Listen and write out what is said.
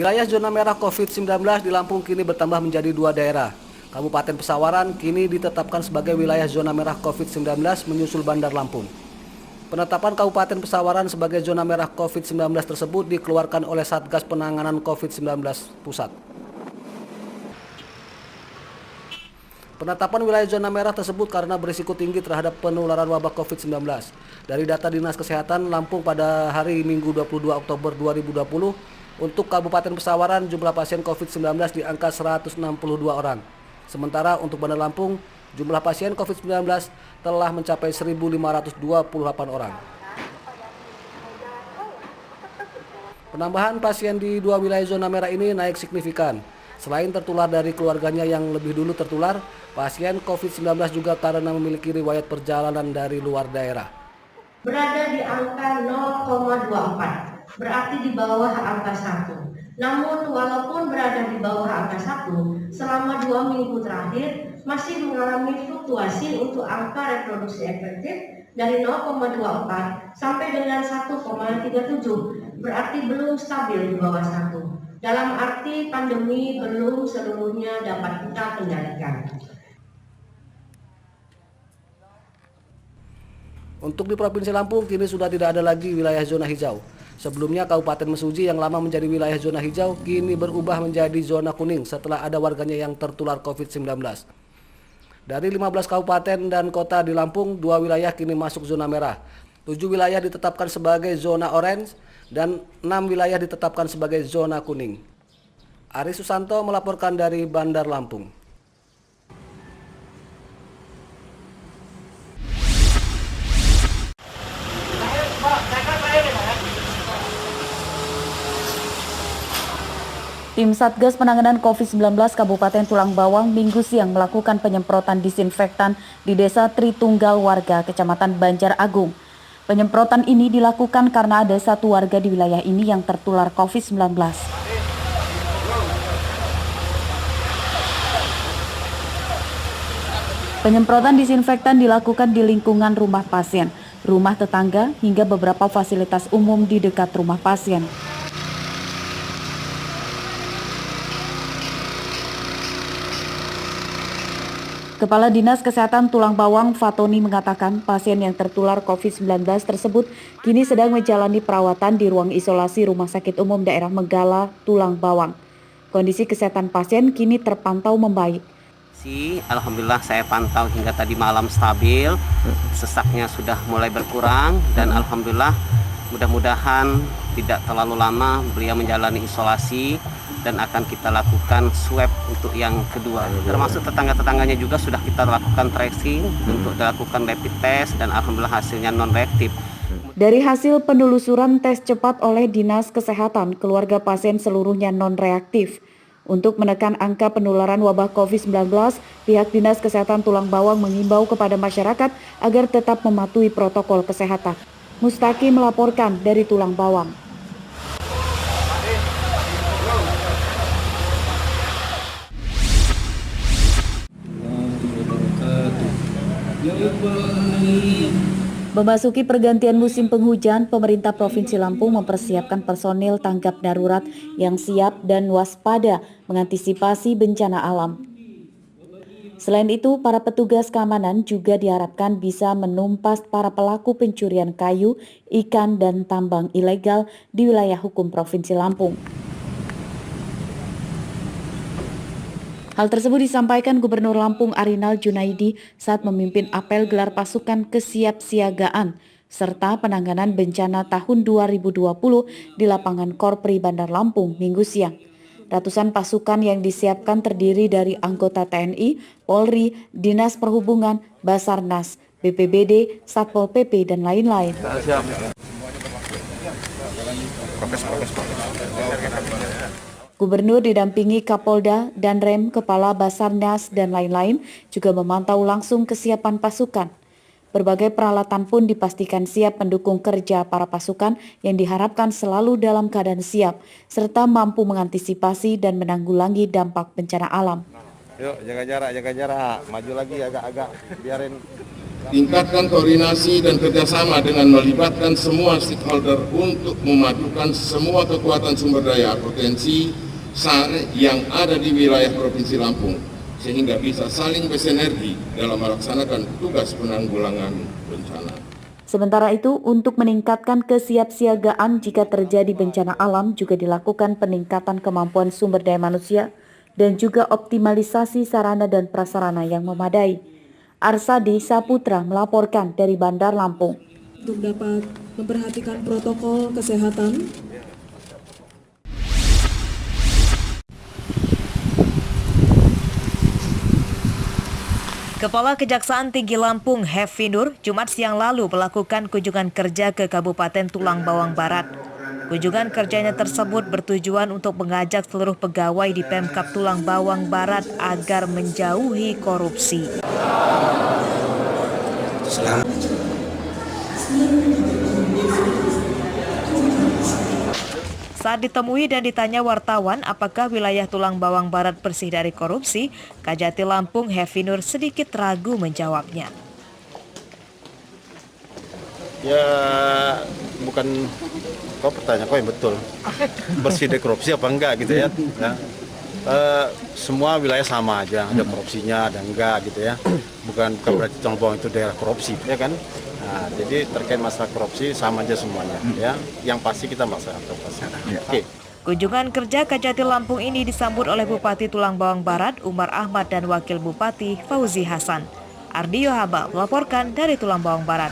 Wilayah zona merah COVID-19 di Lampung kini bertambah menjadi 2 daerah. Kabupaten Pesawaran kini ditetapkan sebagai wilayah zona merah COVID-19 menyusul Bandar Lampung. Penetapan Kabupaten Pesawaran sebagai zona merah COVID-19 tersebut dikeluarkan oleh Satgas Penanganan COVID-19 Pusat. Penetapan wilayah zona merah tersebut karena berisiko tinggi terhadap penularan wabah COVID-19. Dari data Dinas Kesehatan Lampung pada hari Minggu 22 Oktober 2020, untuk Kabupaten Pesawaran jumlah pasien COVID-19 di angka 162 orang. Sementara untuk Bandar Lampung, jumlah pasien COVID-19 telah mencapai 1.528 orang. Penambahan pasien di 2 wilayah zona merah ini naik signifikan. Selain tertular dari keluarganya yang lebih dulu tertular, pasien COVID-19 juga karena memiliki riwayat perjalanan dari luar daerah. Berada di angka 0,24, berarti di bawah angka 1. Namun walaupun berada di bawah angka 1, selama 2 minggu terakhir masih mengalami fluktuasi untuk angka reproduksi efektif dari 0,24 sampai dengan 1,37, berarti belum stabil di bawah 1. Dalam arti pandemi belum seluruhnya dapat kita kendalikan. Untuk di Provinsi Lampung kini sudah tidak ada lagi wilayah zona hijau. Sebelumnya Kabupaten Mesuji yang lama menjadi wilayah zona hijau kini berubah menjadi zona kuning setelah ada warganya yang tertular COVID-19. Dari 15 kabupaten dan kota di Lampung, 2 wilayah kini masuk zona merah. 7 wilayah ditetapkan sebagai zona orange dan 6 wilayah ditetapkan sebagai zona kuning. Ari Susanto melaporkan dari Bandar Lampung. Tim Satgas Penanganan COVID-19 Kabupaten Tulang Bawang Minggu siang melakukan penyemprotan disinfektan di Desa Tritunggal warga Kecamatan Banjar Agung. Penyemprotan ini dilakukan karena ada satu warga di wilayah ini yang tertular COVID-19. Penyemprotan disinfektan dilakukan di lingkungan rumah pasien, rumah tetangga, hingga beberapa fasilitas umum di dekat rumah pasien. Kepala Dinas Kesehatan Tulang Bawang Fatoni mengatakan pasien yang tertular COVID-19 tersebut kini sedang menjalani perawatan di ruang isolasi Rumah Sakit Umum Daerah Menggala, Tulang Bawang. Kondisi kesehatan pasien kini terpantau membaik. Alhamdulillah saya pantau hingga tadi malam stabil, sesaknya sudah mulai berkurang dan alhamdulillah mudah-mudahan tidak terlalu lama beliau menjalani isolasi dan akan kita lakukan swab untuk yang kedua. Termasuk tetangga-tetangganya juga sudah kita lakukan tracing untuk dilakukan rapid test dan alhamdulillah hasilnya non-reaktif. Dari hasil penelusuran tes cepat oleh Dinas Kesehatan, keluarga pasien seluruhnya non-reaktif. Untuk menekan angka penularan wabah COVID-19, pihak Dinas Kesehatan Tulang Bawang mengimbau kepada masyarakat agar tetap mematuhi protokol kesehatan. Mustaki melaporkan dari Tulang Bawang. Memasuki pergantian musim penghujan, pemerintah Provinsi Lampung mempersiapkan personil tanggap darurat yang siap dan waspada mengantisipasi bencana alam. Selain itu, para petugas keamanan juga diharapkan bisa menumpas para pelaku pencurian kayu, ikan, dan tambang ilegal di wilayah hukum Provinsi Lampung. Hal tersebut disampaikan Gubernur Lampung Arinal Junaidi saat memimpin apel gelar pasukan kesiapsiagaan serta penanganan bencana tahun 2020 di lapangan Korpri Bandar Lampung Minggu siang. Ratusan pasukan yang disiapkan terdiri dari anggota TNI, Polri, Dinas Perhubungan, Basarnas, BPBD, Satpol PP, dan lain-lain. Gubernur didampingi Kapolda, Danrem, Kepala Basarnas, dan lain-lain juga memantau langsung kesiapan pasukan. Berbagai peralatan pun dipastikan siap mendukung kerja para pasukan yang diharapkan selalu dalam keadaan siap, serta mampu mengantisipasi dan menanggulangi dampak bencana alam. Yuk, jaga jarak, maju lagi agak-agak, biarin Tingkatkan koordinasi dan kerjasama dengan melibatkan semua stakeholder untuk memadukan semua kekuatan sumber daya potensi SAR yang ada di wilayah Provinsi Lampung, sehingga bisa saling bersinergi dalam melaksanakan tugas penanggulangan bencana. Sementara itu, untuk meningkatkan kesiapsiagaan jika terjadi bencana alam juga dilakukan peningkatan kemampuan sumber daya manusia dan juga optimalisasi sarana dan prasarana yang memadai. Arsadi Saputra melaporkan dari Bandar Lampung. Untuk dapat memperhatikan protokol kesehatan. Kepala Kejaksaan Tinggi Lampung, Hefi Nur, Jumat siang lalu melakukan kunjungan kerja ke Kabupaten Tulang Bawang Barat. Kunjungan kerjanya tersebut bertujuan untuk mengajak seluruh pegawai di Pemkab Tulang Bawang Barat agar menjauhi korupsi. Saat ditemui dan ditanya wartawan apakah wilayah Tulang Bawang Barat bersih dari korupsi, Kajati Lampung Hefi Nur sedikit ragu menjawabnya. Ya bukan, kau pertanyaan kau yang betul, bersih dari korupsi apa enggak gitu ya. Semua wilayah sama aja, ada korupsinya, ada enggak gitu ya. Bukan berarti Tulang Bawang itu daerah korupsi ya kan. Nah, jadi terkait masalah korupsi sama aja semuanya ya. Yang pasti kita melaksanakan korupsi. Oke. Kunjungan kerja Kajati Lampung ini disambut oleh Bupati Tulang Bawang Barat Umar Ahmad dan Wakil Bupati Fauzi Hasan. Ardio Haba melaporkan dari Tulang Bawang Barat.